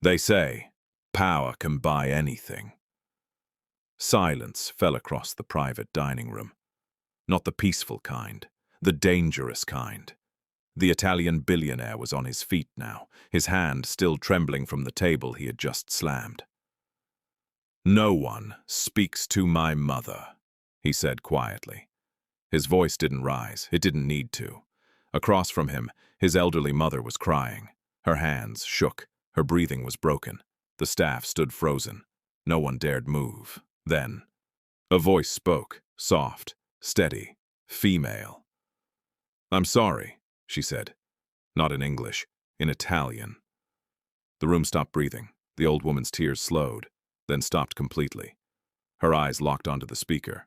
They say, power can buy anything. Silence fell across the private dining room. Not the peaceful kind, the dangerous kind. The Italian billionaire was on his feet now, his hand still trembling from the table he had just slammed. "No one speaks to my mother," he said quietly. His voice didn't rise, it didn't need to. Across from him, his elderly mother was crying. Her hands shook, her breathing was broken. The staff stood frozen. No one dared move. Then, a voice spoke, soft, steady, female. "I'm sorry," she said. Not in English, in Italian. The room stopped breathing. The old woman's tears slowed, then stopped completely. Her eyes locked onto the speaker.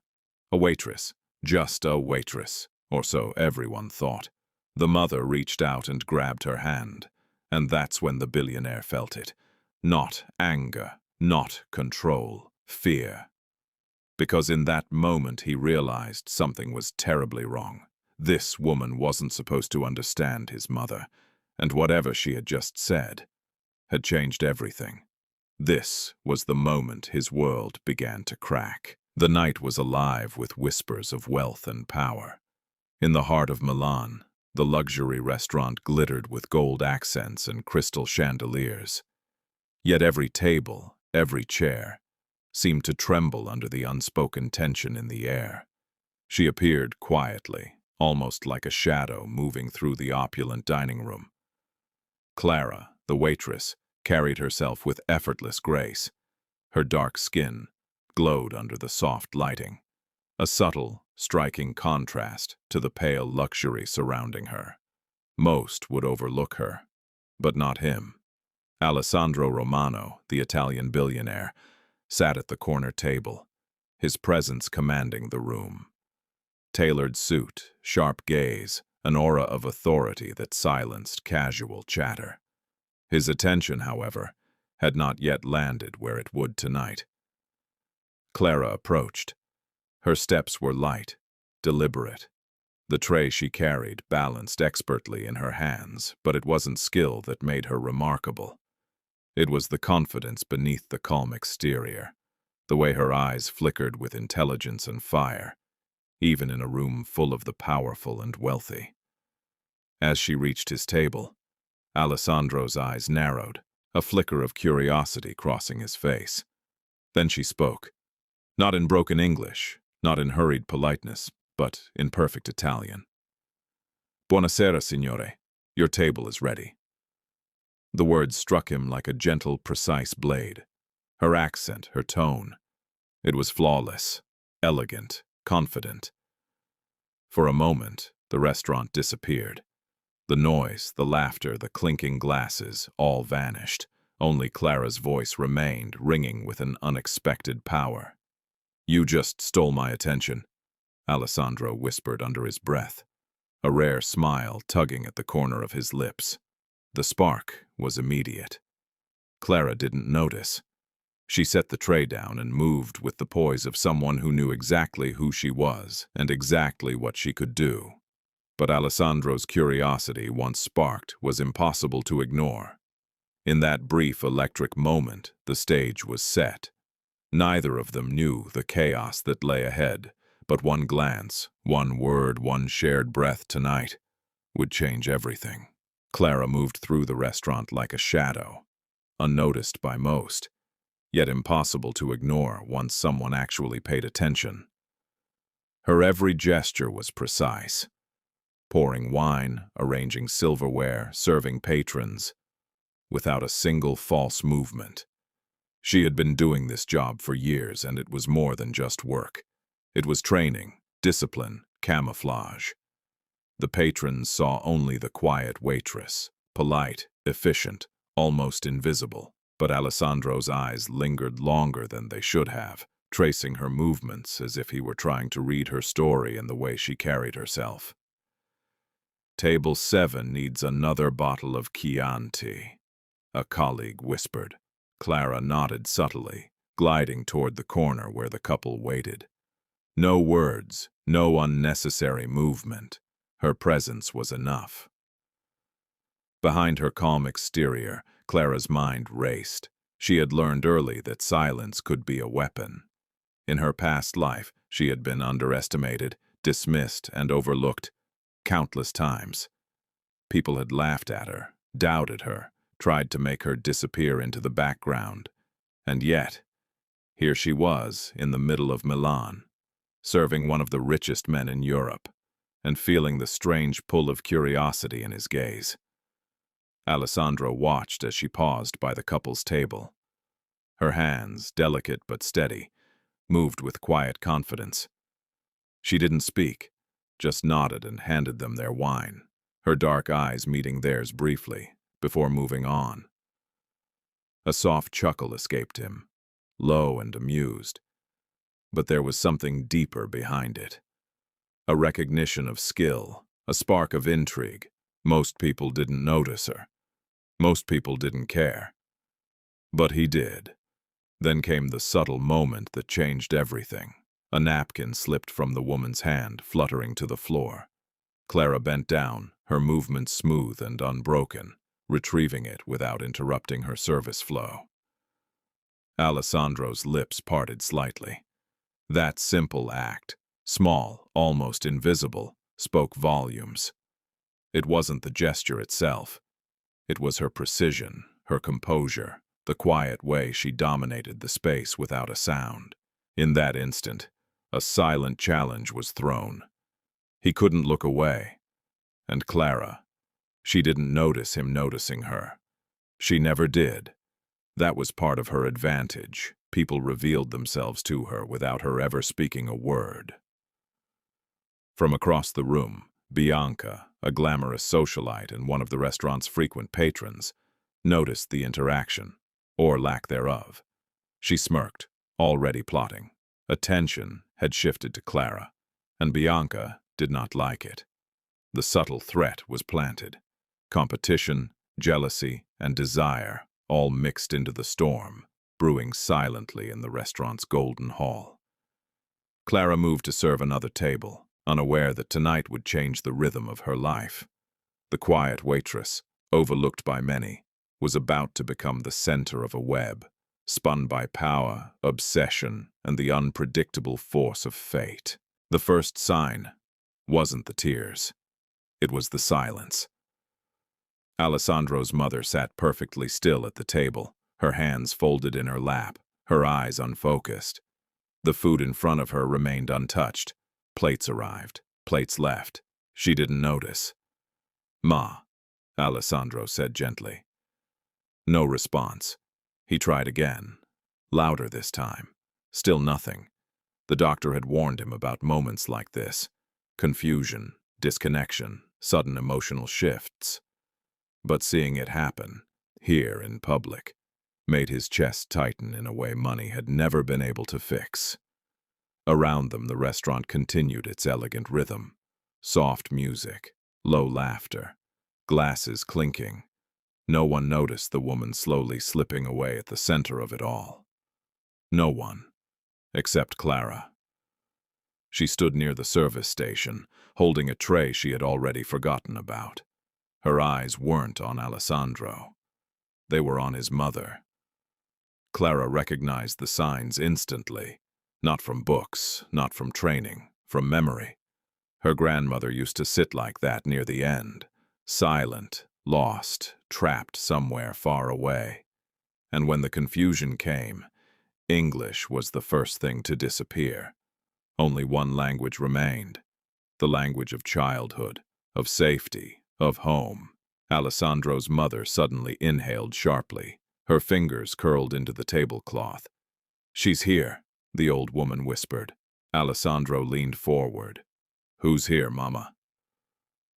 A waitress, just a waitress, or so everyone thought. The mother reached out and grabbed her hand, and that's when the billionaire felt it. Not anger, not control, fear. Because in that moment he realized something was terribly wrong. This woman wasn't supposed to understand his mother, and whatever she had just said had changed everything. This was the moment his world began to crack. The night was alive with whispers of wealth and power. In the heart of Milan, the luxury restaurant glittered with gold accents and crystal chandeliers. Yet every table, every chair, seemed to tremble under the unspoken tension in the air. She appeared quietly, almost like a shadow moving through the opulent dining room. Clara, the waitress, carried herself with effortless grace. Her dark skin glowed under the soft lighting, a subtle, striking contrast to the pale luxury surrounding her. Most would overlook her, but not him. Alessandro Romano, the Italian billionaire, sat at the corner table, his presence commanding the room. Tailored suit, sharp gaze, an aura of authority that silenced casual chatter. His attention, however, had not yet landed where it would tonight. Clara approached. Her steps were light, deliberate. The tray she carried balanced expertly in her hands, but it wasn't skill that made her remarkable. It was the confidence beneath the calm exterior, the way her eyes flickered with intelligence and fire, even in a room full of the powerful and wealthy. As she reached his table, Alessandro's eyes narrowed, a flicker of curiosity crossing his face. Then she spoke, not in broken English, not in hurried politeness, but in perfect Italian. "Buonasera, signore. Your table is ready." The words struck him like a gentle, precise blade. Her accent, her tone. It was flawless, elegant, confident. For a moment, the restaurant disappeared. The noise, the laughter, the clinking glasses, all vanished. Only Clara's voice remained, ringing with an unexpected power. "You just stole my attention," Alessandro whispered under his breath, a rare smile tugging at the corner of his lips. The spark was immediate. Clara didn't notice. She set the tray down and moved with the poise of someone who knew exactly who she was and exactly what she could do. But Alessandro's curiosity, once sparked, was impossible to ignore. In that brief electric moment, the stage was set. Neither of them knew the chaos that lay ahead, but one glance, one word, one shared breath tonight would change everything. Clara moved through the restaurant like a shadow, unnoticed by most, yet impossible to ignore once someone actually paid attention. Her every gesture was precise. Pouring wine, arranging silverware, serving patrons, without a single false movement. She had been doing this job for years, and it was more than just work. It was training, discipline, camouflage. The patrons saw only the quiet waitress, polite, efficient, almost invisible, but Alessandro's eyes lingered longer than they should have, tracing her movements as if he were trying to read her story in the way she carried herself. "Table 7 needs another bottle of Chianti," a colleague whispered. Clara nodded subtly, gliding toward the corner where the couple waited. No words, no unnecessary movement. Her presence was enough. Behind her calm exterior, Clara's mind raced. She had learned early that silence could be a weapon. In her past life, she had been underestimated, dismissed, and overlooked countless times. People had laughed at her, doubted her, tried to make her disappear into the background. And yet, here she was, in the middle of Milan, serving one of the richest men in Europe, and feeling the strange pull of curiosity in his gaze. Alessandro watched as she paused by the couple's table. Her hands, delicate but steady, moved with quiet confidence. She didn't speak, just nodded and handed them their wine, her dark eyes meeting theirs briefly, before moving on. A soft chuckle escaped him, low and amused. But there was something deeper behind it. A recognition of skill, a spark of intrigue. Most people didn't notice her. Most people didn't care. But he did. Then came the subtle moment that changed everything. A napkin slipped from the woman's hand, fluttering to the floor. Clara bent down, her movements smooth and unbroken, retrieving it without interrupting her service flow. Alessandro's lips parted slightly. That simple act, small, almost invisible, spoke volumes. It wasn't the gesture itself. It was her precision, her composure, the quiet way she dominated the space without a sound. In that instant, a silent challenge was thrown. He couldn't look away. And Clara, she didn't notice him noticing her. She never did. That was part of her advantage. People revealed themselves to her without her ever speaking a word. From across the room, Bianca, a glamorous socialite and one of the restaurant's frequent patrons, noticed the interaction, or lack thereof. She smirked, already plotting. Attention had shifted to Clara, and Bianca did not like it. The subtle threat was planted. Competition, jealousy, and desire all mixed into the storm, brewing silently in the restaurant's golden hall. Clara moved to serve another table, unaware that tonight would change the rhythm of her life. The quiet waitress, overlooked by many, was about to become the center of a web, spun by power, obsession, and the unpredictable force of fate. The first sign wasn't the tears. It was the silence. Alessandro's mother sat perfectly still at the table, her hands folded in her lap, her eyes unfocused. The food in front of her remained untouched. Plates arrived, plates left. She didn't notice. "Ma," Alessandro said gently. No response. He tried again, louder this time. Still nothing. The doctor had warned him about moments like this. Confusion, disconnection, sudden emotional shifts. But seeing it happen, here in public, made his chest tighten in a way money had never been able to fix. Around them, the restaurant continued its elegant rhythm. Soft music, low laughter, glasses clinking. No one noticed the woman slowly slipping away at the center of it all. No one, except Clara. She stood near the service station, holding a tray she had already forgotten about. Her eyes weren't on Alessandro. They were on his mother. Clara recognized the signs instantly, not from books, not from training, from memory. Her grandmother used to sit like that near the end, silent, lost, trapped somewhere far away. And when the confusion came, English was the first thing to disappear. Only one language remained, the language of childhood, of safety, of home. Alessandro's mother suddenly inhaled sharply. Her fingers curled into the tablecloth. "She's here," the old woman whispered. Alessandro leaned forward. "Who's here, Mama?"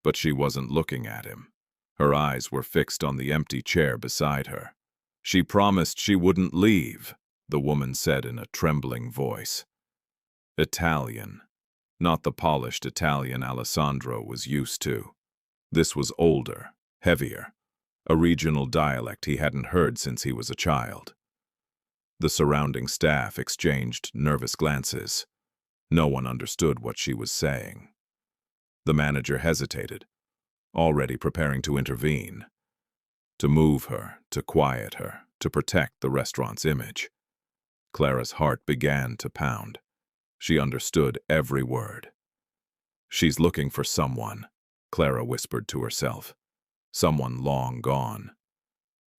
But she wasn't looking at him. Her eyes were fixed on the empty chair beside her. "She promised she wouldn't leave," the woman said in a trembling voice. Italian. Not the polished Italian Alessandro was used to. This was older, heavier, a regional dialect he hadn't heard since he was a child. The surrounding staff exchanged nervous glances. No one understood what she was saying. The manager hesitated, already preparing to intervene. to move her, to quiet her, to protect the restaurant's image. Clara's heart began to pound. She understood every word. "She's looking for someone," Clara whispered to herself. "Someone long gone."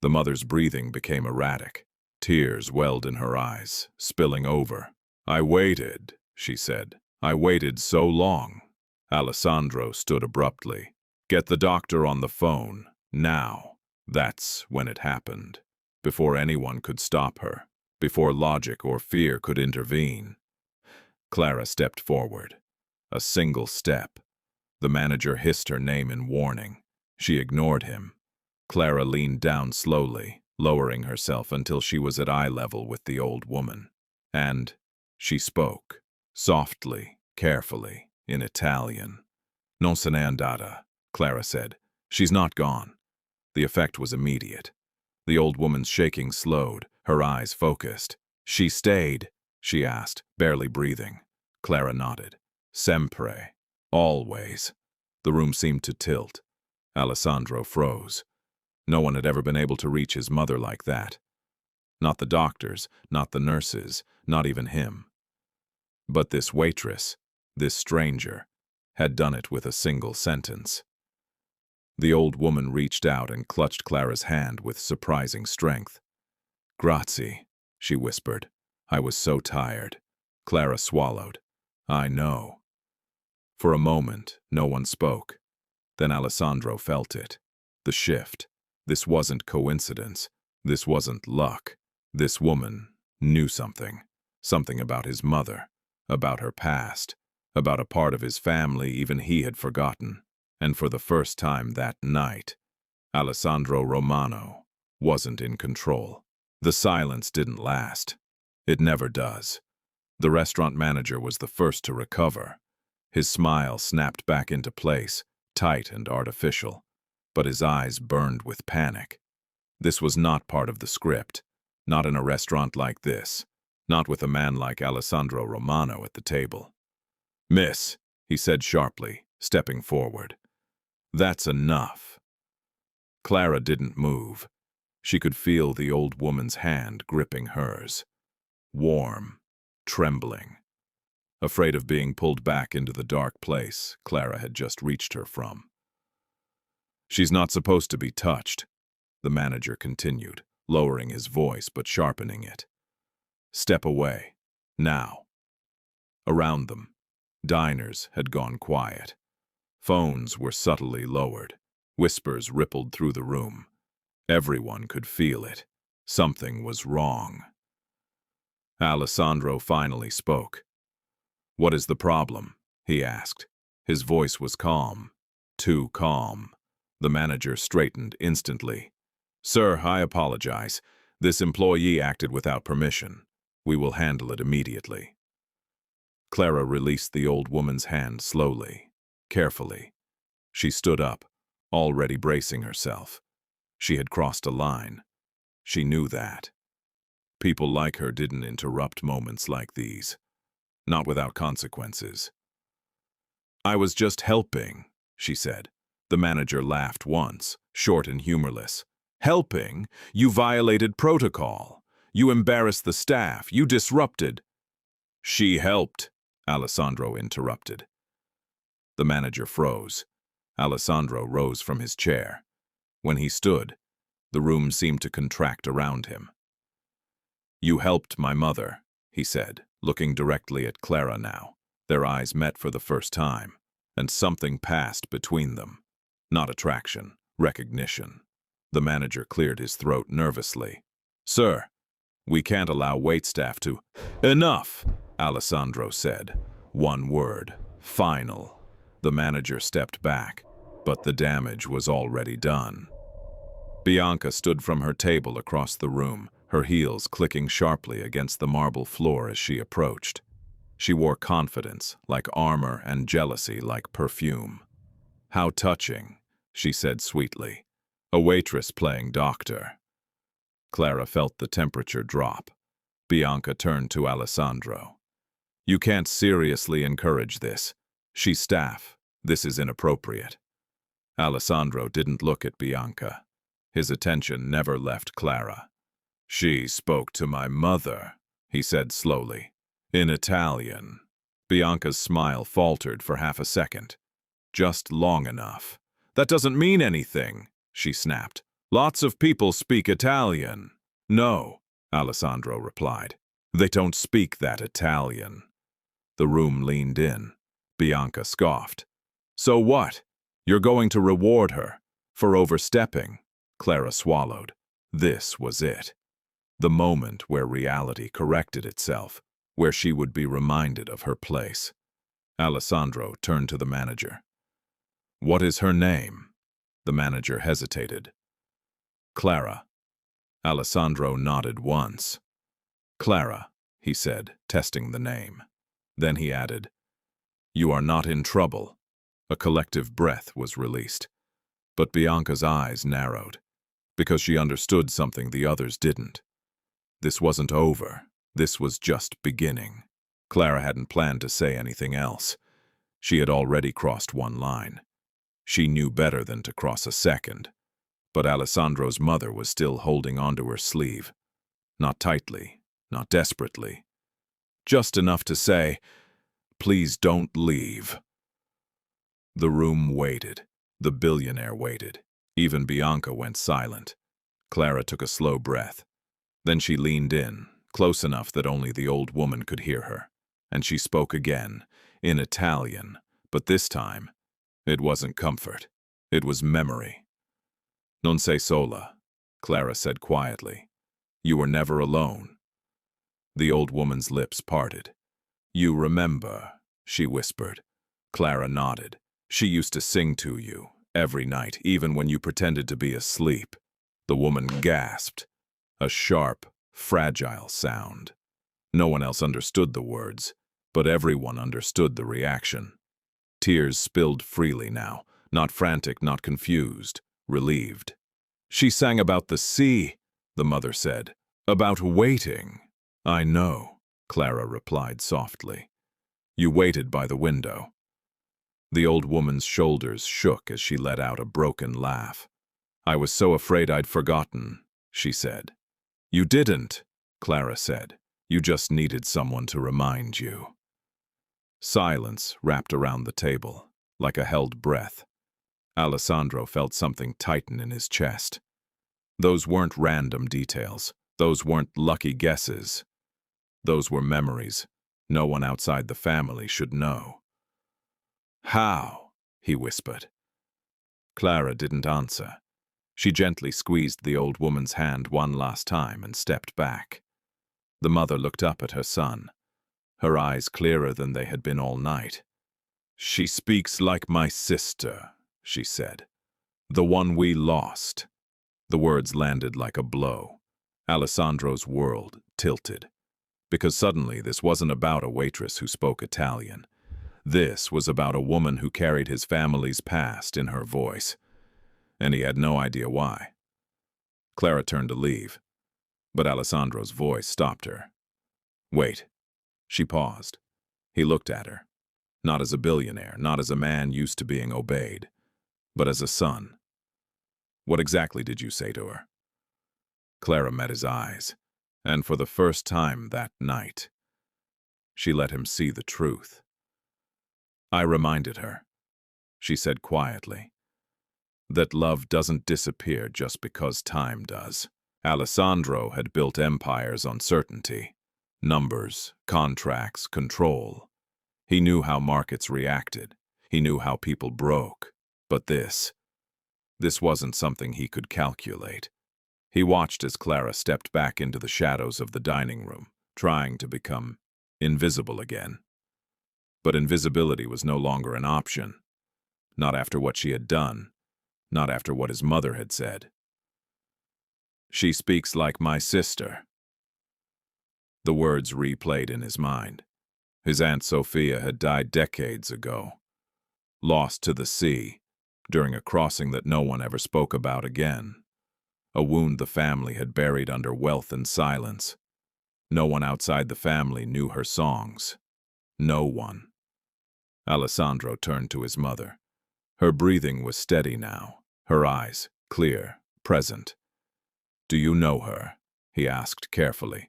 The mother's breathing became erratic. Tears welled in her eyes, spilling over. "I waited," she said. "I waited so long." Alessandro stood abruptly. "Get the doctor on the phone, now." That's when it happened. Before anyone could stop her, before logic or fear could intervene. Clara stepped forward. A single step. The manager hissed her name in warning. She ignored him. Clara leaned down slowly, lowering herself until she was at eye level with the old woman. And she spoke, softly, carefully, in Italian. "Non se n'è andata," Clara said. "She's not gone." The effect was immediate. The old woman's shaking slowed, her eyes focused. "She stayed?" she asked, barely breathing. Clara nodded. "Sempre. Always." The room seemed to tilt. Alessandro froze. No one had ever been able to reach his mother like that. Not the doctors, not the nurses, not even him. But this waitress, this stranger, had done it with a single sentence. The old woman reached out and clutched Clara's hand with surprising strength. "Grazie," she whispered. "I was so tired." Clara swallowed. "I know." For a moment, no one spoke. Then Alessandro felt it. The shift. This wasn't coincidence. This wasn't luck. This woman knew something. Something about his mother, about her past, about a part of his family even he had forgotten. And for the first time that night, Alessandro Romano wasn't in control. The silence didn't last. It never does. The restaurant manager was the first to recover. His smile snapped back into place, tight and artificial, but his eyes burned with panic. This was not part of the script, not in a restaurant like this, not with a man like Alessandro Romano at the table. "Miss," he said sharply, stepping forward. "That's enough." Clara didn't move. She could feel the old woman's hand gripping hers. Warm, trembling. Afraid of being pulled back into the dark place Clara had just reached her from. "She's not supposed to be touched," the manager continued, lowering his voice but sharpening it. "Step away. Now." Around them, diners had gone quiet. Phones were subtly lowered. Whispers rippled through the room. Everyone could feel it. Something was wrong. Alessandro finally spoke. "What is the problem?" he asked. His voice was calm. Too calm. The manager straightened instantly. "Sir, I apologize. This employee acted without permission. We will handle it immediately." Clara released the old woman's hand slowly, carefully. She stood up, already bracing herself. She had crossed a line. She knew that. People like her didn't interrupt moments like these. Not without consequences. "I was just helping," she said. The manager laughed once, short and humorless. "Helping? You violated protocol. You embarrassed the staff. You disrupted." "She helped," Alessandro interrupted. The manager froze. Alessandro rose from his chair. When he stood, the room seemed to contract around him. "You helped my mother," he said, looking directly at Clara now. Their eyes met for the first time, and something passed between them. Not attraction, recognition. The manager cleared his throat nervously. "Sir, we can't allow waitstaff to—" "Enough," Alessandro said. One word. Final. The manager stepped back, but the damage was already done. Bianca stood from her table across the room, her heels clicking sharply against the marble floor as she approached. She wore confidence like armor and jealousy like perfume. "How touching," she said sweetly. "A waitress playing doctor." Clara felt the temperature drop. Bianca turned to Alessandro. "You can't seriously encourage this. She's staff. This is inappropriate." Alessandro didn't look at Bianca. His attention never left Clara. "She spoke to my mother," he said slowly, "in Italian." Bianca's smile faltered for half a second. Just long enough. "That doesn't mean anything," she snapped. "Lots of people speak Italian." "No," Alessandro replied. "They don't speak that Italian." The room leaned in. Bianca scoffed. "So what? You're going to reward her for overstepping?" Clara swallowed. This was it. The moment where reality corrected itself, where she would be reminded of her place. Alessandro turned to the manager. "What is her name?" The manager hesitated. "Clara." Alessandro nodded once. "Clara," he said, testing the name. Then he added, "You are not in trouble." A collective breath was released. But Bianca's eyes narrowed, because she understood something the others didn't. This wasn't over. This was just beginning. Clara hadn't planned to say anything else. She had already crossed one line. She knew better than to cross a second. But Alessandro's mother was still holding onto her sleeve. Not tightly, not desperately. Just enough to say, "Please don't leave." The room waited. The billionaire waited. Even Bianca went silent. Clara took a slow breath. Then she leaned in, close enough that only the old woman could hear her. And she spoke again, in Italian, but this time, it wasn't comfort. It was memory. "Non sei sola," Clara said quietly. "You were never alone." The old woman's lips parted. "You remember," she whispered. Clara nodded. "She used to sing to you, every night, even when you pretended to be asleep." The woman gasped. A sharp, fragile sound. No one else understood the words, but everyone understood the reaction. Tears spilled freely now, not frantic, not confused, relieved. "She sang about the sea," the mother said. "About waiting." "I know," Clara replied softly. "You waited by the window." The old woman's shoulders shook as she let out a broken laugh. "I was so afraid I'd forgotten," she said. "You didn't," Clara said. "You just needed someone to remind you." Silence wrapped around the table, like a held breath. Alessandro felt something tighten in his chest. Those weren't random details. Those weren't lucky guesses. Those were memories no one outside the family should know. "How?" he whispered. Clara didn't answer. She gently squeezed the old woman's hand one last time and stepped back. The mother looked up at her son, her eyes clearer than they had been all night. "She speaks like my sister," she said. "The one we lost." The words landed like a blow. Alessandro's world tilted. Because suddenly this wasn't about a waitress who spoke Italian. This was about a woman who carried his family's past in her voice. And he had no idea why. Clara turned to leave, but Alessandro's voice stopped her. "Wait." She paused. He looked at her, not as a billionaire, not as a man used to being obeyed, but as a son. "What exactly did you say to her?" Clara met his eyes, and for the first time that night, she let him see the truth. "I reminded her," she said quietly, "that love doesn't disappear just because time does." Alessandro had built empires on certainty. Numbers, contracts, control. He knew how markets reacted. He knew how people broke. But this wasn't something he could calculate. He watched as Clara stepped back into the shadows of the dining room, trying to become invisible again. But invisibility was no longer an option. Not after what she had done. Not after what his mother had said. "She speaks like my sister." The words replayed in his mind. His Aunt Sophia had died decades ago. Lost to the sea, during a crossing that no one ever spoke about again. A wound the family had buried under wealth and silence. No one outside the family knew her songs. No one. Alessandro turned to his mother. Her breathing was steady now, her eyes clear, present. "Do you know her?" he asked carefully.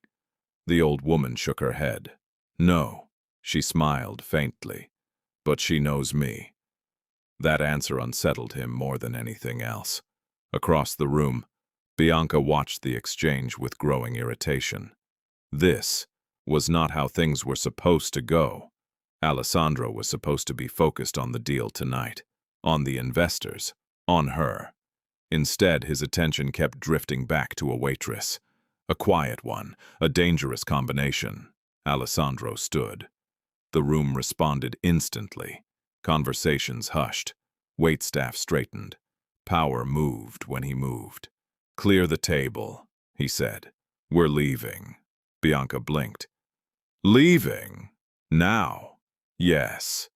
The old woman shook her head. "No," she smiled faintly, "but she knows me." That answer unsettled him more than anything else. Across the room, Bianca watched the exchange with growing irritation. This was not how things were supposed to go. Alessandro was supposed to be focused on the deal tonight, on the investors, on her. Instead, his attention kept drifting back to a waitress. A quiet one, a dangerous combination. Alessandro stood. The room responded instantly. Conversations hushed. Waitstaff straightened. Power moved when he moved. "Clear the table," he said. "We're leaving." Bianca blinked. "Leaving? Now?" "Yes."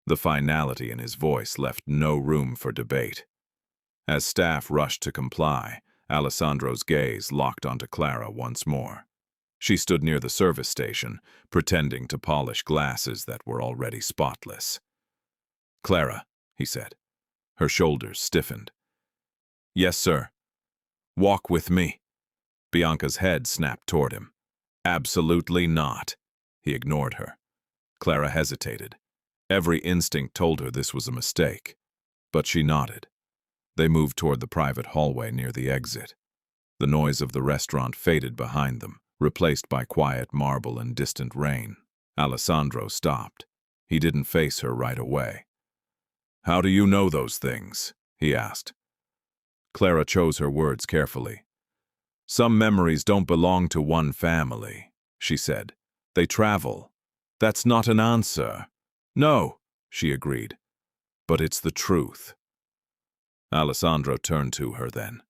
The finality in his voice left no room for debate. As staff rushed to comply, Alessandro's gaze locked onto Clara once more. She stood near the service station, pretending to polish glasses that were already spotless. "Clara," he said. Her shoulders stiffened. "Yes, sir." "Walk with me." Bianca's head snapped toward him. "Absolutely not." He ignored her. Clara hesitated. Every instinct told her this was a mistake, but she nodded. They moved toward the private hallway near the exit. The noise of the restaurant faded behind them, replaced by quiet marble and distant rain. Alessandro stopped. He didn't face her right away. "How do you know those things?" he asked. Clara chose her words carefully. "Some memories don't belong to one family," she said. "They travel." "That's not an answer." "No," she agreed. "But it's the truth." Alessandro turned to her then.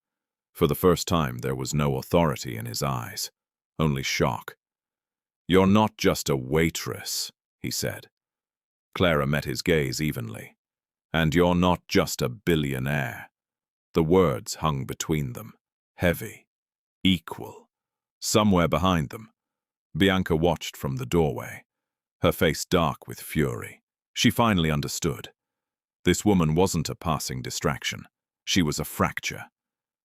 For the first time, there was no authority in his eyes, only shock. "You're not just a waitress," he said. Clara met his gaze evenly. "And you're not just a billionaire." The words hung between them, heavy, equal. Somewhere behind them, Bianca watched from the doorway, her face dark with fury. She finally understood. This woman wasn't a passing distraction. She was a fracture.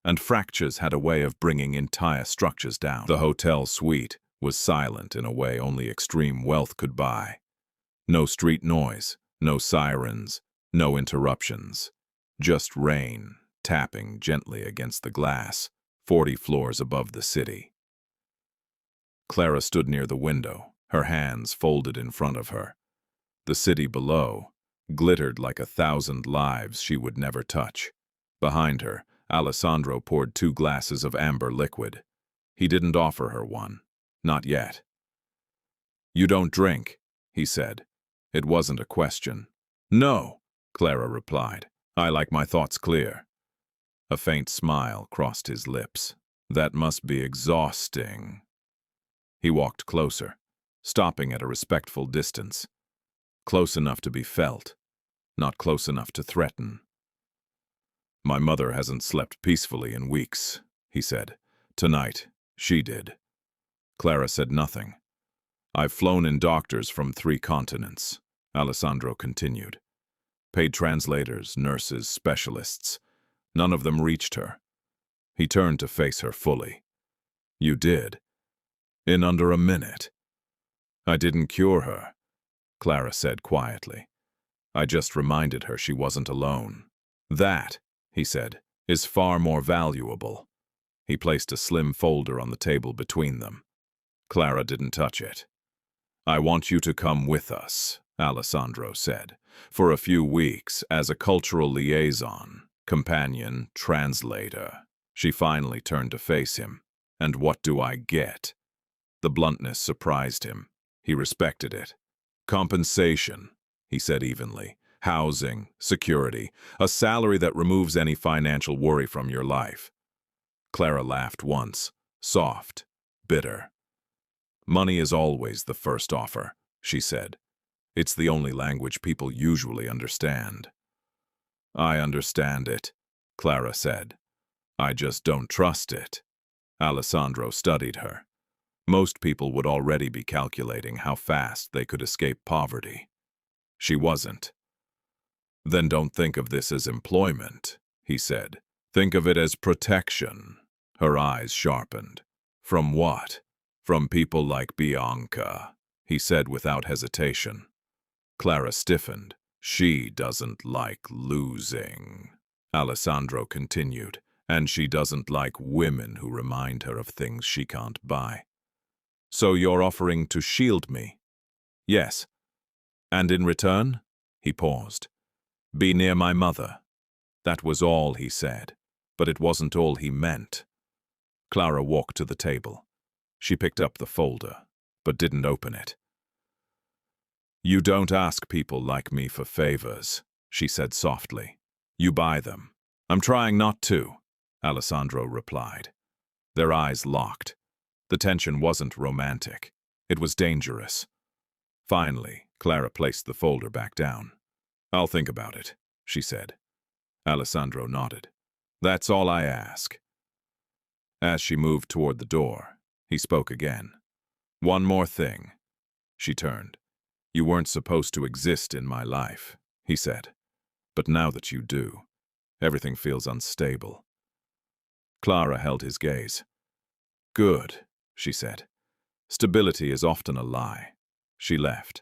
And fractures had a way of bringing entire structures down. The hotel suite was silent in a way only extreme wealth could buy. No street noise, no sirens, no interruptions. Just rain, tapping gently against the glass, 40 floors above the city. Clara stood near the window, her hands folded in front of her. The city below glittered like 1,000 lives she would never touch. Behind her, Alessandro poured 2 glasses of amber liquid. He didn't offer her one. Not yet. "You don't drink," he said. It wasn't a question. "No," Clara replied. "I like my thoughts clear." A faint smile crossed his lips. "That must be exhausting." He walked closer, stopping at a respectful distance. Close enough to be felt, not close enough to threaten. "My mother hasn't slept peacefully in weeks," he said. "Tonight, she did." Clara said nothing. "I've flown in doctors from 3 continents," Alessandro continued. "Paid translators, nurses, specialists. None of them reached her." He turned to face her fully. "You did? In under a minute?" "I didn't cure her," Clara said quietly. "I just reminded her she wasn't alone. That," he said, "is far more valuable." He placed a slim folder on the table between them. Clara didn't touch it. "I want you to come with us," Alessandro said, "for a few weeks as a cultural liaison, companion, translator." She finally turned to face him. "And what do I get?" The bluntness surprised him. He respected it. "Compensation," he said evenly. "Housing, security, a salary that removes any financial worry from your life." Clara laughed once, soft, bitter. "Money is always the first offer," she said. "It's the only language people usually understand." "I understand it," Clara said. "I just don't trust it." Alessandro studied her. Most people would already be calculating how fast they could escape poverty. She wasn't. "Then don't think of this as employment," he said. Think of it as protection. Her eyes sharpened. From what? From people like Bianca, he said without hesitation. Clara stiffened. She doesn't like losing, Alessandro continued, and she doesn't like women who remind her of things she can't buy. So you're offering to shield me? Yes. And in return? He paused. Be near my mother. That was all he said, but it wasn't all he meant. Clara walked to the table. She picked up the folder, but didn't open it. You don't ask people like me for favors, she said softly. You buy them. I'm trying not to, Alessandro replied. Their eyes locked. The tension wasn't romantic. It was dangerous. Finally, Clara placed the folder back down. I'll think about it, she said. Alessandro nodded. That's all I ask. As she moved toward the door, he spoke again. One more thing. She turned. You weren't supposed to exist in my life, he said. But now that you do, everything feels unstable. Clara held his gaze. Good, she said. Stability is often a lie. She left.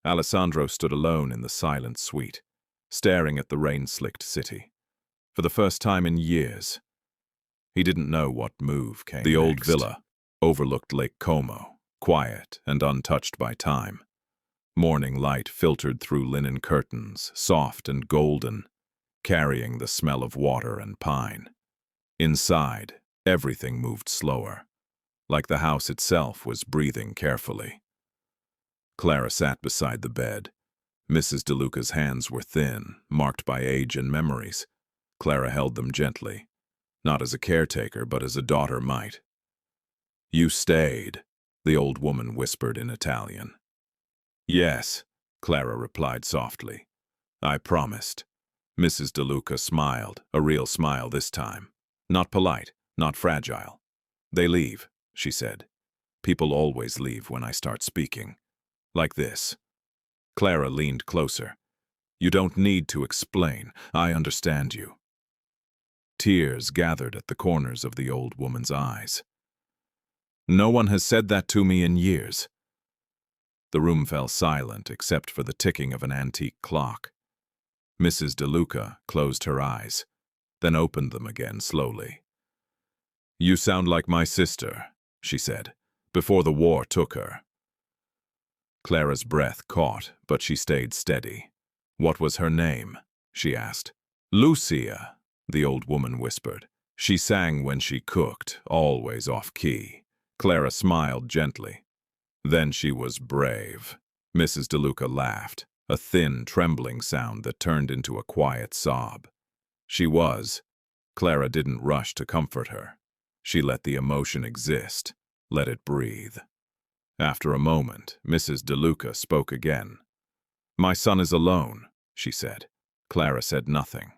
Alessandro stood alone in the silent suite, staring at the rain-slicked city. For the first time in years, he didn't know what move came The old villa overlooked Lake Como, quiet and untouched by time. Morning light filtered through linen curtains, soft and golden, carrying the smell of water and pine. Inside, everything moved slower, like the house itself was breathing carefully. Clara sat beside the bed. Mrs. DeLuca's hands were thin, marked by age and memories. Clara held them gently, not as a caretaker, but as a daughter might. You stayed, the old woman whispered in Italian. Yes, Clara replied softly. I promised. Mrs. DeLuca smiled, a real smile this time. Not polite, not fragile. They leave, she said. People always leave when I start speaking. Like this. Clara leaned closer. You don't need to explain. I understand you. Tears gathered at the corners of the old woman's eyes. No one has said that to me in years. The room fell silent except for the ticking of an antique clock. Mrs. DeLuca closed her eyes, then opened them again slowly. You sound like my sister, she said, before the war took her. Clara's breath caught, but she stayed steady. What was her name? She asked. Lucia, the old woman whispered. She sang when she cooked, always off-key. Clara smiled gently. Then she was brave. Mrs. DeLuca laughed, a thin, trembling sound that turned into a quiet sob. She was. Clara didn't rush to comfort her. She let the emotion exist, let it breathe. After a moment, Mrs. DeLuca spoke again. My son is alone, she said. Clara said nothing.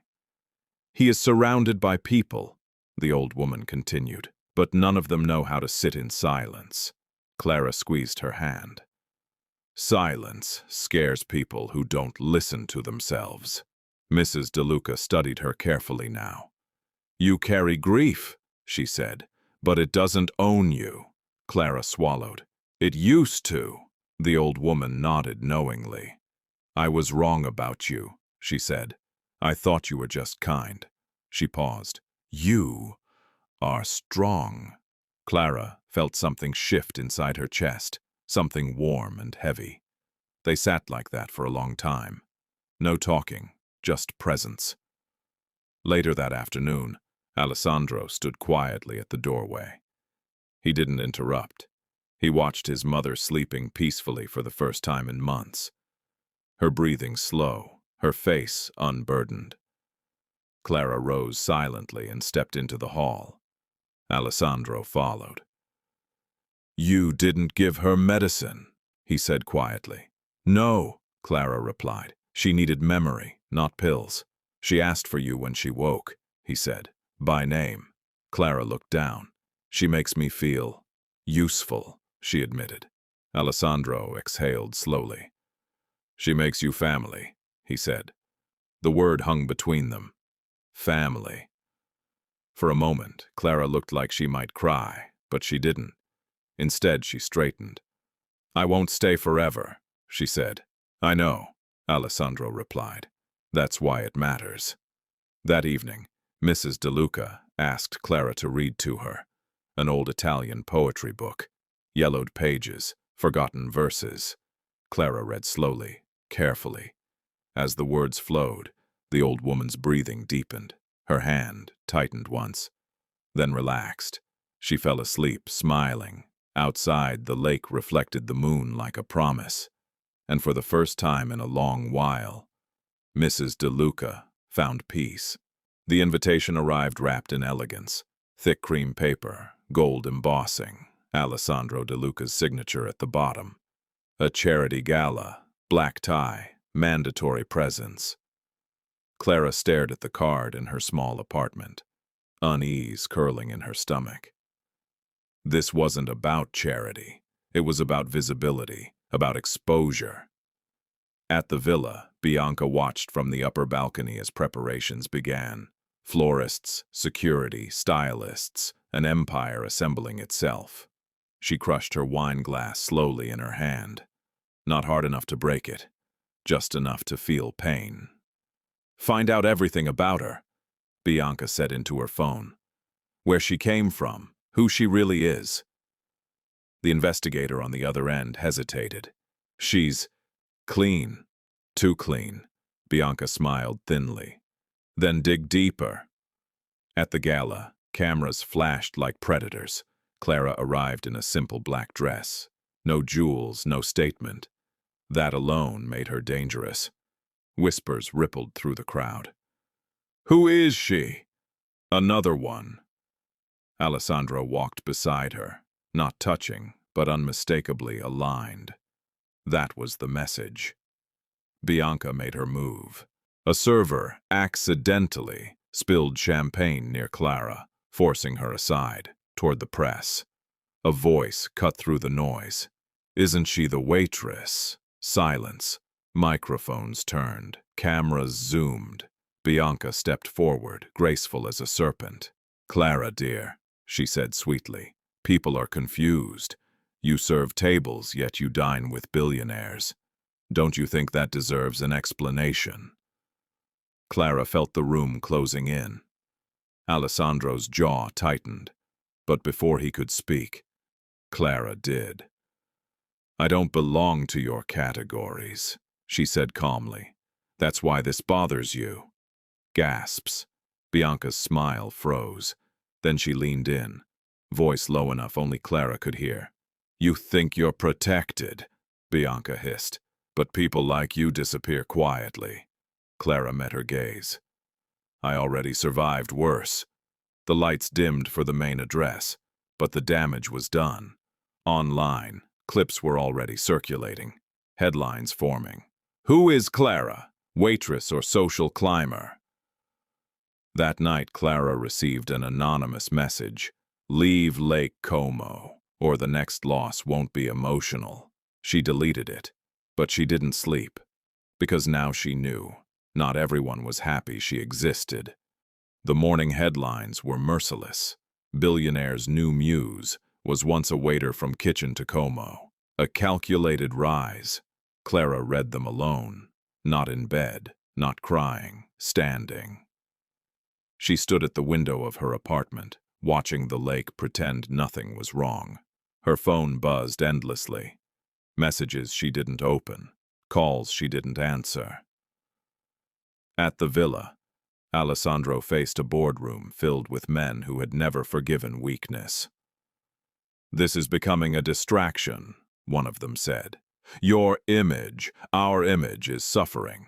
He is surrounded by people, the old woman continued, but none of them know how to sit in silence. Clara squeezed her hand. Silence scares people who don't listen to themselves. Mrs. DeLuca studied her carefully now. You carry grief, she said, but it doesn't own you. Clara swallowed. It used to. The old woman nodded knowingly. I was wrong about you, she said. I thought you were just kind. She paused. You are strong. Clara felt something shift inside her chest, something warm and heavy. They sat like that for a long time. No talking, just presence. Later that afternoon, Alessandro stood quietly at the doorway. He didn't interrupt. He watched his mother sleeping peacefully for the first time in months. Her breathing slow, her face unburdened. Clara rose silently and stepped into the hall. Alessandro followed. You didn't give her medicine, he said quietly. No, Clara replied. She needed memory, not pills. She asked for you when she woke, he said, by name. Clara looked down. She makes me feel useful, she admitted. Alessandro exhaled slowly. She makes you family, he said. The word hung between them. Family. For a moment, Clara looked like she might cry, but she didn't. Instead, she straightened. "I won't stay forever," she said. "I know," Alessandro replied. "That's why it matters." That evening, Mrs. DeLuca asked Clara to read to her. An old Italian poetry book. Yellowed pages, forgotten verses. Clara read slowly, carefully. As the words flowed, the old woman's breathing deepened. Her hand tightened once, then relaxed. She fell asleep, smiling. Outside, the lake reflected the moon like a promise. And for the first time in a long while, Mrs. DeLuca found peace. The invitation arrived wrapped in elegance. Thick cream paper, gold embossing, Alessandro DeLuca's signature at the bottom. A charity gala, black tie, mandatory presence. Clara stared at the card in her small apartment, unease curling in her stomach. This wasn't about charity. It was about visibility, about exposure. At the villa, Bianca watched from the upper balcony as preparations began. Florists, security, stylists, an empire assembling itself. She crushed her wine glass slowly in her hand. Not hard enough to break it, just enough to feel pain. "Find out everything about her," Bianca said into her phone. "Where she came from, who she really is." The investigator on the other end hesitated. "She's clean. Too clean," Bianca smiled thinly. "Then dig deeper." At the gala, cameras flashed like predators. Clara arrived in a simple black dress. No jewels, no statement. That alone made her dangerous. Whispers rippled through the crowd. "Who is she?" "Another one." Alessandro walked beside her, not touching, but unmistakably aligned. That was the message. Bianca made her move. A server accidentally spilled champagne near Clara, forcing her aside, toward the press. A voice cut through the noise. "Isn't she the waitress?" Silence. Microphones turned. Cameras zoomed. Bianca stepped forward, graceful as a serpent. "Clara, dear," she said sweetly, "people are confused. You serve tables, yet you dine with billionaires. Don't you think that deserves an explanation?" Clara felt the room closing in. Alessandro's jaw tightened, but before he could speak, Clara did. "I don't belong to your categories," she said calmly. "That's why this bothers you." Gasps. Bianca's smile froze. Then she leaned in, voice low enough only Clara could hear. "You think you're protected," Bianca hissed, "but people like you disappear quietly." Clara met her gaze. "I already survived worse." The lights dimmed for the main address, but the damage was done. Online, clips were already circulating, headlines forming. "Who is Clara? Waitress or social climber?" That night, Clara received an anonymous message. "Leave Lake Como, or the next loss won't be emotional." She deleted it, but she didn't sleep, because now she knew. Not everyone was happy she existed. The morning headlines were merciless. Billionaire's new muse was once a waiter from kitchen to Como. A calculated rise. Clara read them alone, not in bed, not crying, standing. She stood at the window of her apartment, watching the lake pretend nothing was wrong. Her phone buzzed endlessly. Messages she didn't open, calls she didn't answer. At the villa, Alessandro faced a boardroom filled with men who had never forgiven weakness. "This is becoming a distraction," one of them said. "Your image, our image, is suffering."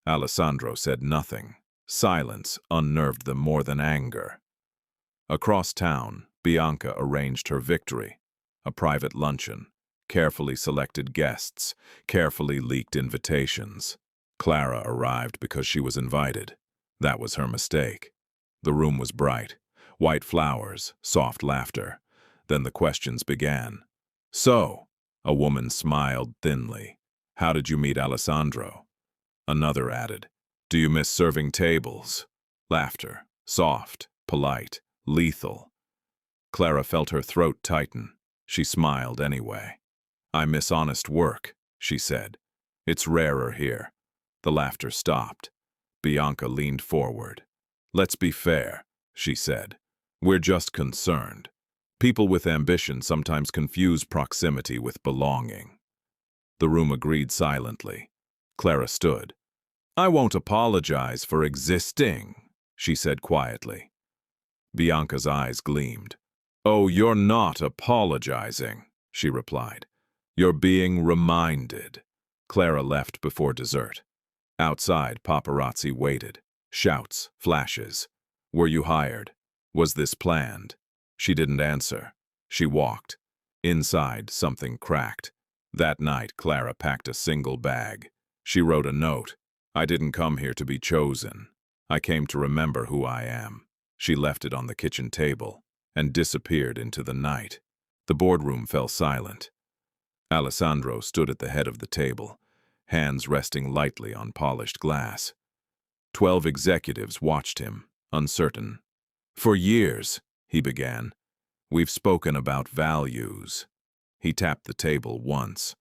Alessandro said nothing. Silence unnerved them more than anger. Across town, Bianca arranged her victory. A private luncheon, carefully selected guests, carefully leaked invitations. Clara arrived because she was invited. That was her mistake. The room was bright. White flowers, soft laughter. Then the questions began. "So," a woman smiled thinly, "how did you meet Alessandro?" Another added, "Do you miss serving tables?" Laughter, soft, polite. lethal. Clara felt her throat tighten. She smiled anyway. "I miss honest work," she said. "It's rarer here." The laughter stopped. Bianca leaned forward. "Let's be fair," she said. "We're just concerned. People with ambition sometimes confuse proximity with belonging." The room agreed silently. Clara stood. "I won't apologize for existing," she said quietly. Bianca's eyes gleamed. "Oh, you're not apologizing," she replied. "You're being reminded." Clara left before dessert. Outside, paparazzi waited. Shouts, flashes. "Were you hired? Was this planned?" She didn't answer. She walked. Inside, something cracked. That night, Clara packed a single bag. She wrote a note. "I didn't come here to be chosen. I came to remember who I am." She left it on the kitchen table and disappeared into the night. The boardroom fell silent. Alessandro stood at the head of the table, hands resting lightly on polished glass. 12 executives watched him, uncertain. "For years," he began, "we've spoken about values." He tapped the table once.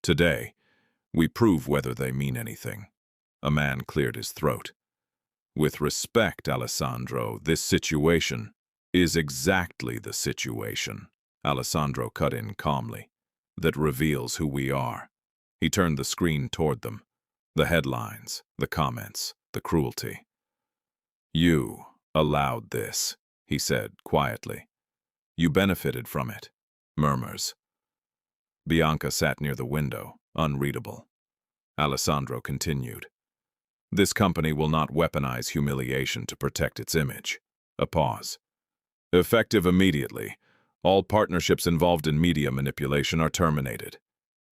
"Today, we prove whether they mean anything." A man cleared his throat. "With respect, Alessandro, this situation is exactly the situation," Alessandro cut in calmly, "that reveals who we are." He turned the screen toward them. The headlines, the comments, the cruelty. "You allowed this," he said quietly. "You benefited from it." Murmurs. Bianca sat near the window, unreadable. Alessandro continued. "This company will not weaponize humiliation to protect its image." A pause. "Effective immediately. All partnerships involved in media manipulation are terminated."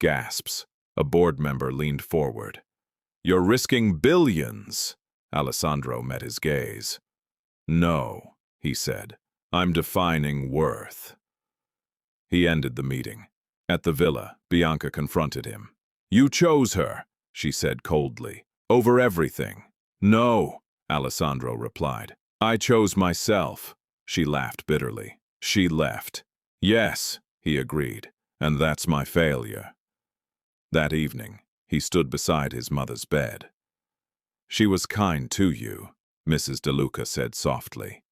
Gasps. A board member leaned forward. "You're risking billions." Alessandro met his gaze. "No," he said. "I'm defining worth." He ended the meeting. At the villa, Bianca confronted him. "You chose her," she said coldly, "over everything." "No," Alessandro replied. "I chose myself." She laughed bitterly. "She left." "Yes," he agreed, "and that's my failure." That evening, he stood beside his mother's bed. "She was kind to you," Mrs. DeLuca said softly.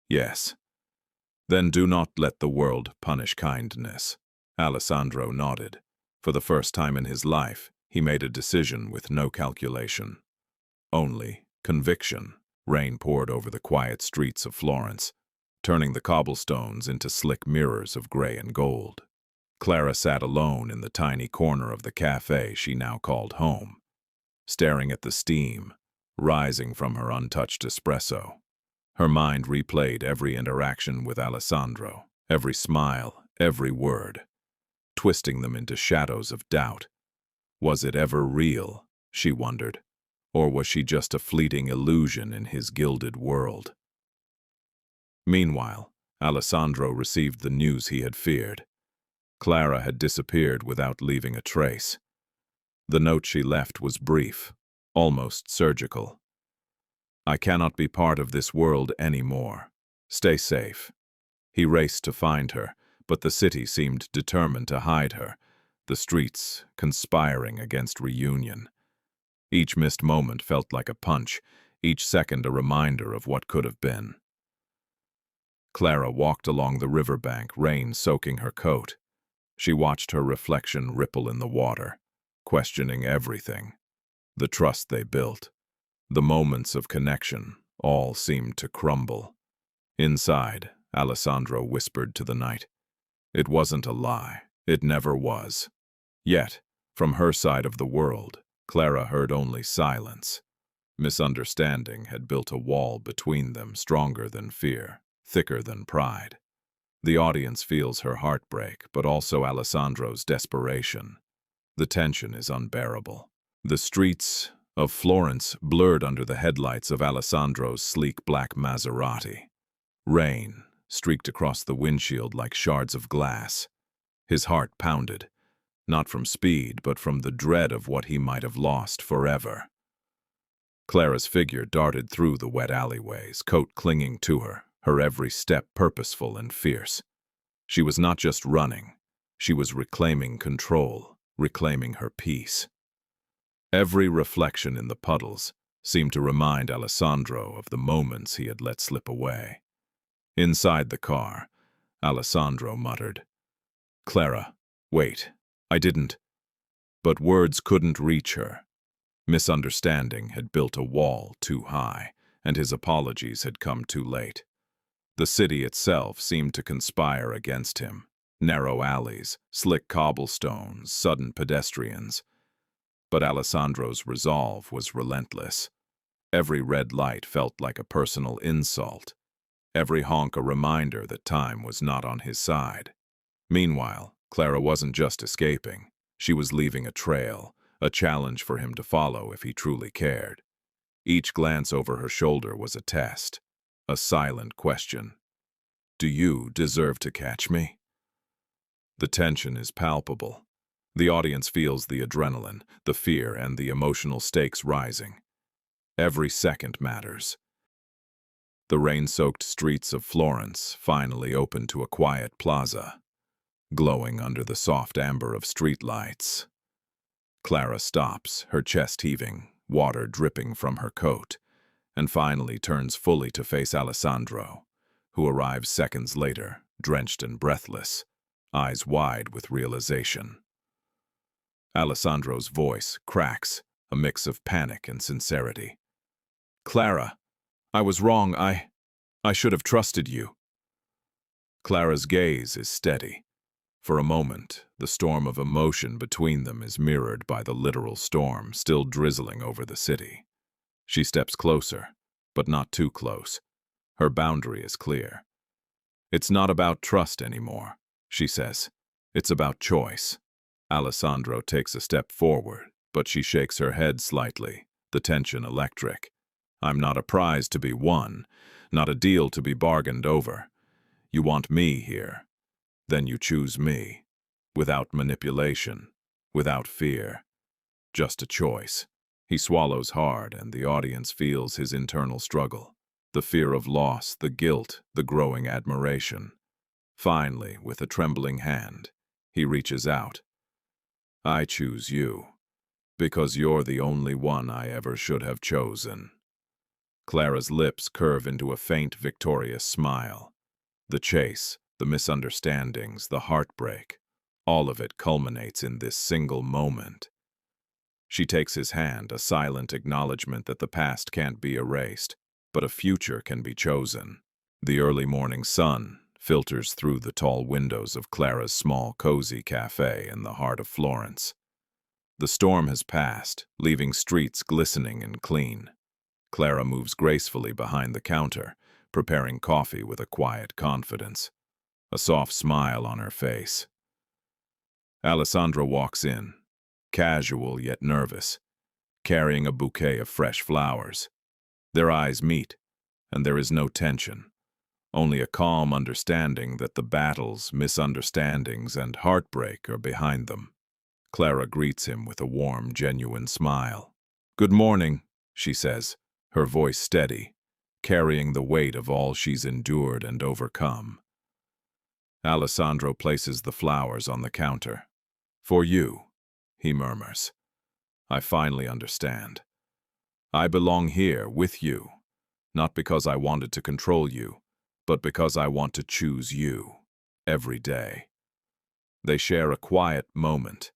"Yes." "Then do not let the world punish kindness." Alessandro nodded. For the first time in his life, he made a decision with no calculation. Only conviction. Rain poured over the quiet streets of Florence, turning the cobblestones into slick mirrors of gray and gold. Clara sat alone in the tiny corner of the cafe she now called home, staring at the steam rising from her untouched espresso. Her mind replayed every interaction with Alessandro, every smile, every word, twisting them into shadows of doubt. Was it ever real, she wondered, or was she just a fleeting illusion in his gilded world? Meanwhile, Alessandro received the news he had feared. Clara had disappeared without leaving a trace. The note she left was brief, almost surgical. "I cannot be part of this world anymore. Stay safe." He raced to find her, but the city seemed determined to hide her, the streets conspiring against reunion. Each missed moment felt like a punch, each second a reminder of what could have been. Clara walked along the riverbank, rain soaking her coat. She watched her reflection ripple in the water, questioning everything. The trust they built, the moments of connection, all seemed to crumble. Inside, Alessandro whispered to the night. It wasn't a lie. It never was. Yet, from her side of the world, Clara heard only silence. Misunderstanding had built a wall between them stronger than fear, thicker than pride. The audience feels her heartbreak, but also Alessandro's desperation. The tension is unbearable. The streets of Florence blurred under the headlights of Alessandro's sleek black Maserati. Rain streaked across the windshield like shards of glass. His heart pounded, not from speed, but from the dread of what he might have lost forever. Clara's figure darted through the wet alleyways, coat clinging to her, her every step purposeful and fierce. She was not just running, she was reclaiming control, reclaiming her peace. Every reflection in the puddles seemed to remind Alessandro of the moments he had let slip away. Inside the car, Alessandro muttered, "Clara, wait, I didn't." But words couldn't reach her. Misunderstanding had built a wall too high, and his apologies had come too late. The city itself seemed to conspire against him. Narrow alleys, slick cobblestones, sudden pedestrians. But Alessandro's resolve was relentless. Every red light felt like a personal insult. Every honk a reminder that time was not on his side. Meanwhile, Clara wasn't just escaping. She was leaving a trail, a challenge for him to follow if he truly cared. Each glance over her shoulder was a test, a silent question. "Do you deserve to catch me?" The tension is palpable. The audience feels the adrenaline, the fear, and the emotional stakes rising. Every second matters. The rain-soaked streets of Florence finally open to a quiet plaza, glowing under the soft amber of street lights. Clara stops, her chest heaving, water dripping from her coat, and finally turns fully to face Alessandro, who arrives seconds later, drenched and breathless, eyes wide with realization. Alessandro's voice cracks, a mix of panic and sincerity. "Clara, I was wrong. I should have trusted you." Clara's gaze is steady. For a moment, the storm of emotion between them is mirrored by the literal storm still drizzling over the city. She steps closer, but not too close. Her boundary is clear. "It's not about trust anymore," she says. "It's about choice." Alessandro takes a step forward, but she shakes her head slightly, the tension electric. "I'm not a prize to be won, not a deal to be bargained over. You want me here. Then you choose me, without manipulation, without fear. Just a choice." He swallows hard, and the audience feels his internal struggle. The fear of loss, the guilt, the growing admiration. Finally, with a trembling hand, he reaches out. "I choose you, because you're the only one I ever should have chosen." Clara's lips curve into a faint, victorious smile. The chase, the misunderstandings, the heartbreak, all of it culminates in this single moment. She takes his hand, a silent acknowledgement that the past can't be erased, but a future can be chosen. The early morning sun filters through the tall windows of Clara's small, cozy cafe in the heart of Florence. The storm has passed, leaving streets glistening and clean. Clara moves gracefully behind the counter, preparing coffee with a quiet confidence, a soft smile on her face. Alessandro walks in, casual yet nervous, carrying a bouquet of fresh flowers. Their eyes meet, and there is no tension, only a calm understanding that the battles, misunderstandings, and heartbreak are behind them. Clara greets him with a warm, genuine smile. "Good morning," she says, her voice steady, carrying the weight of all she's endured and overcome. Alessandro places the flowers on the counter. "For you," he murmurs. "I finally understand. I belong here with you, not because I wanted to control you, but because I want to choose you, every day." They share a quiet moment,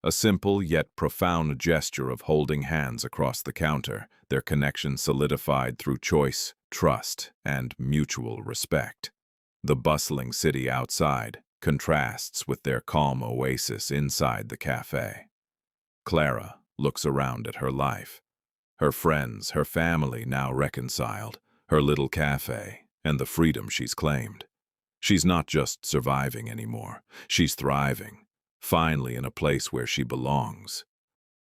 a simple yet profound gesture of holding hands across the counter, their connection solidified through choice, trust, and mutual respect. The bustling city outside contrasts with their calm oasis inside the cafe. Clara looks around at her life. Her friends, her family now reconciled, her little cafe, and the freedom she's claimed. She's not just surviving anymore, she's thriving, finally in a place where she belongs.